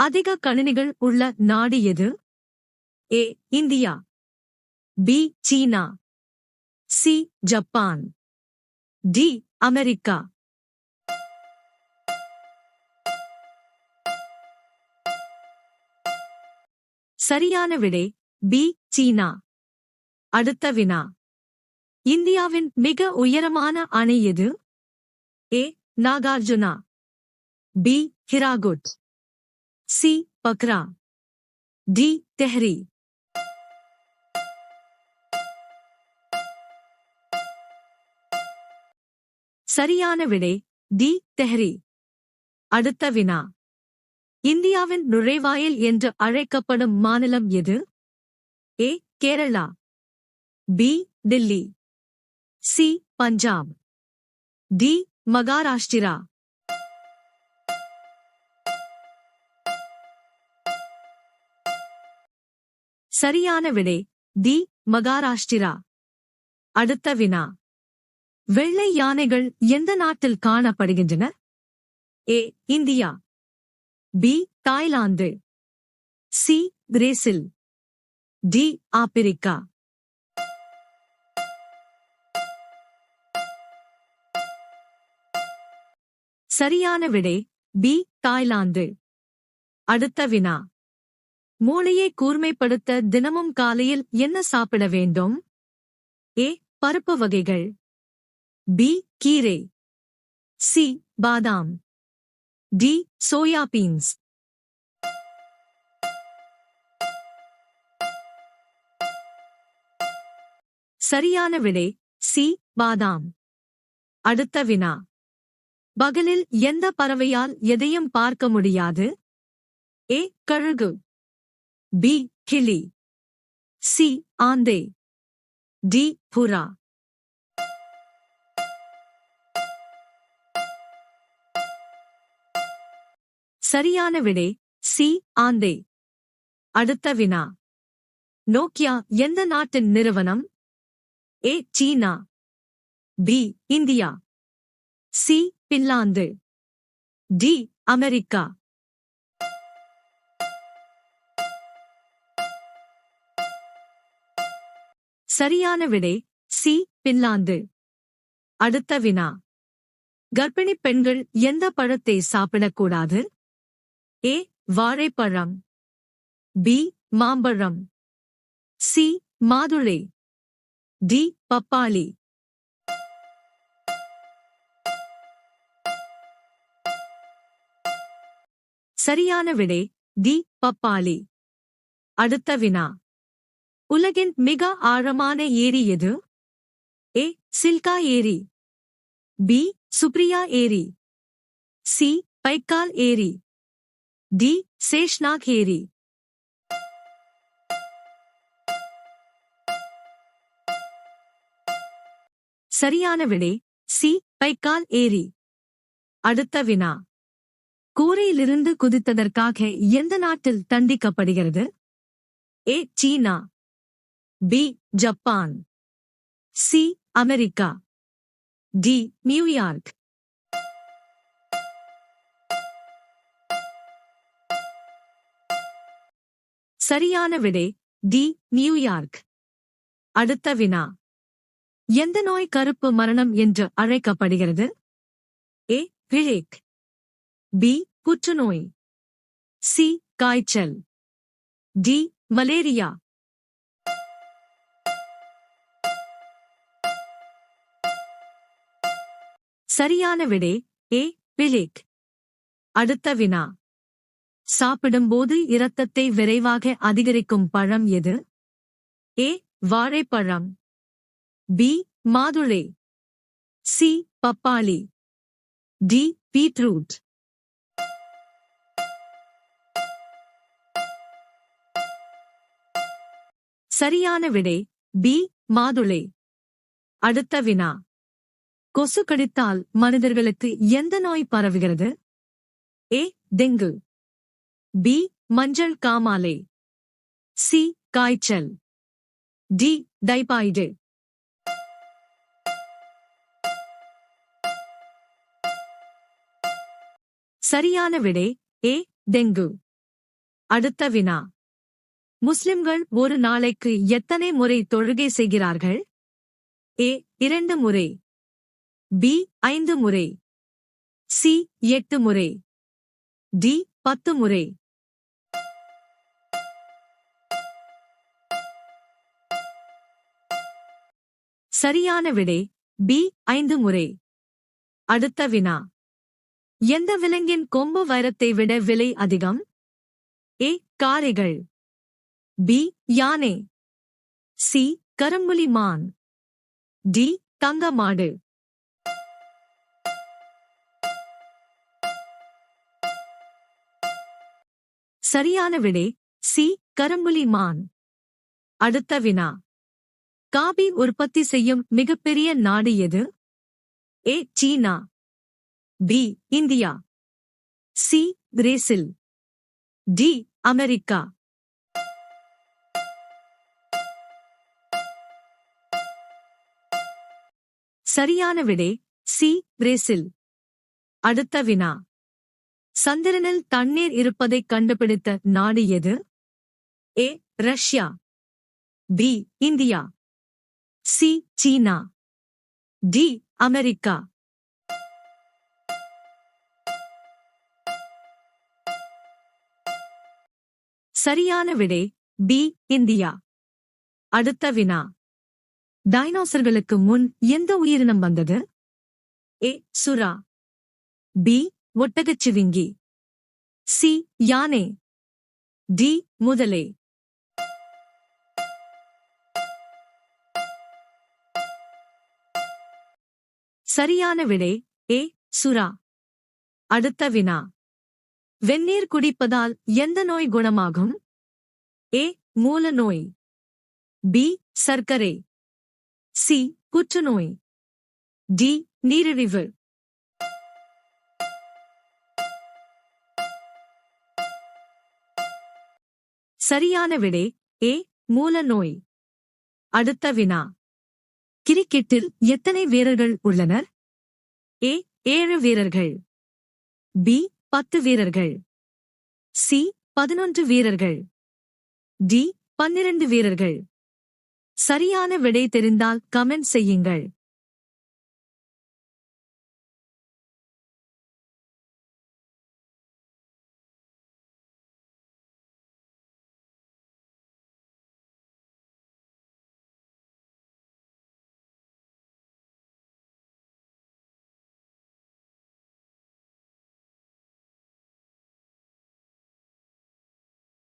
அதிக கணினிகள் உள்ள நாடு எது? ஏ இந்தியா, பி சீனா, சி ஜப்பான், டி அமெரிக்கா. சரியான விடை பி சீனா. அடுத்த வினா. இந்தியாவின் மிக உயரமான அணை எது? A Nagarjuna, B Hirakud, C Bhakra, D Tehri. சரியான விடை டி தெஹ்ரி. அடுத்த வினா. இந்தியாவின் நுழைவாயில் என்று அழைக்கப்படும் மாநிலம் எது? A Kerala, B Delhi, C Punjab, D Maharashtra. சரியான விடை டி மகாராஷ்டிரா. அடுத்த வினா. வெள்ளை யானைகள் எந்த நாட்டில் காணப்படுகின்றன? A India, B Thailand, C Brazil, D Africa. சரியான விடை பி தாய்லாந்து. அடுத்த வினா. மூளையை கூர்மைப்படுத்த தினமும் காலையில் என்ன சாப்பிட வேண்டும்? ஏ பருப்பு வகைகள், பி கீரை, சி பாதாம், டி சோயா பீன்ஸ். சரியான விடை சி பாதாம். அடுத்த வினா. பகலில் எந்த பறவையால் எதையும் பார்க்க முடியாது? ஏ கழுகு, பி கிளி, சி ஆந்தை, டி புறா. சரியான விடை சி ஆந்தை. அடுத்த வினா. நோக்கியா எந்த நாட்டின் நிறுவனம்? A China, B India, C Finland, D America. சரியான விடை சி பின்லாந்து. அடுத்த வினா. கர்ப்பிணி பெண்கள் எந்த பழத்தை சாப்பிடக்கூடாது? ஏ வாழைப்பழம், பி மாம்பழம், சி மாதுளை, டி பப்பாளி. சரியான விடை டி பப்பாளி. அடுத்த வினா. உலகின் மிக ஆழமான ஏரி எது? ஏ சில்கா ஏரி, பி சுப்ரியா ஏரி, சி பைக்கால் ஏரி, டி சேஷ்நாக் ஏரி. சரியான விடை சி பைக்கால் ஏரி. அடுத்த வினா. கூரையிலிருந்து குதித்ததற்காக எந்த நாட்டில் தண்டிக்கப்படுகிறது? A China, B Japan, C அமெரிக்கா, டி நியூயார்க். சரியான விடை டி நியூயார்க். அடுத்த வினா. எந்த நோய் கருப்பு மரணம் என்று அழைக்கப்படுகிறது? ஏ பிளேக், பி புற்றுநோய், சி காய்ச்சல், டி மலேரியா. சரியான விடை ஏ பிளேக். அடுத்த வினா. சாப்பிடும்போது இரத்தத்தை விரைவாக அதிகரிக்கும் பழம் எது? ஏ வாழைப்பழம், பி மாதுளை, சி பப்பாளி, டி பீட்ரூட். சரியான விடை பி மாதுளை. அடுத்த வினா. கொசு கடித்தால் மனிதர்களுக்கு எந்த நோய் பரவுகிறது? ஏ டெங்கு, பி மஞ்சள் காமாலை, சி காய்ச்சல், டி டைபாய்டு. சரியான விடை ஏ டெங்கு. அடுத்த வினா. முஸ்லிம்கள் ஒரு நாளைக்கு எத்தனை முறை தொழுகை செய்கிறார்கள்? ஏ 2 முறை, பி 5 முறை, சி 8 முறை, டி 10 முறை. சரியான விடை பி 5 முறை. அடுத்த வினா. எந்த விலங்கின் கொம்பு வைரத்தை விட விலை அதிகம்? ஏ காளைகள், பி யானை, சி கரும்புலி மான், டி தங்க மாடு. சரியான விடை சி கரும்புலி மான். அடுத்த வினா. காபி உற்பத்தி செய்யும் மிகப்பெரிய நாடு எது? A China, B India, C Brazil, D America. சரியான விடை சி பிரேசில். அடுத்த வினா. சந்திரனில் தண்ணீர் இருப்பதைக் கண்டுபிடித்த நாடு எது? A Russia, B India, C சீனா, டி அமெரிக்கா. சரியான விடை பி இந்தியா. அடுத்த வினா. டைனோசர்களுக்கு முன் எந்த உயிரினம் வந்தது? ஏ சுறா, பி ஒட்டகச்சிவிங்கி, சி யானை, டி முதலை. சரியான விடை ஏ சுறா. அடுத்த வினா. வெந்நீர் குடிப்பதால் எந்த நோய் குணமாகும்? ஏ மூல நோய், பி சர்க்கரை, சி புற்றுநோய், டி நீரிழிவு. சரியான விடை ஏ மூல நோய். அடுத்த வினா. கிரிக்கெட்டில் எத்தனை வீரர்கள் உள்ளனர்? ஏ 7 வீரர்கள், பி 10 வீரர்கள், சி 11 வீரர்கள், டி 12 வீரர்கள். சரியான விடை தெரிந்தால் கமெண்ட் செய்யுங்கள்.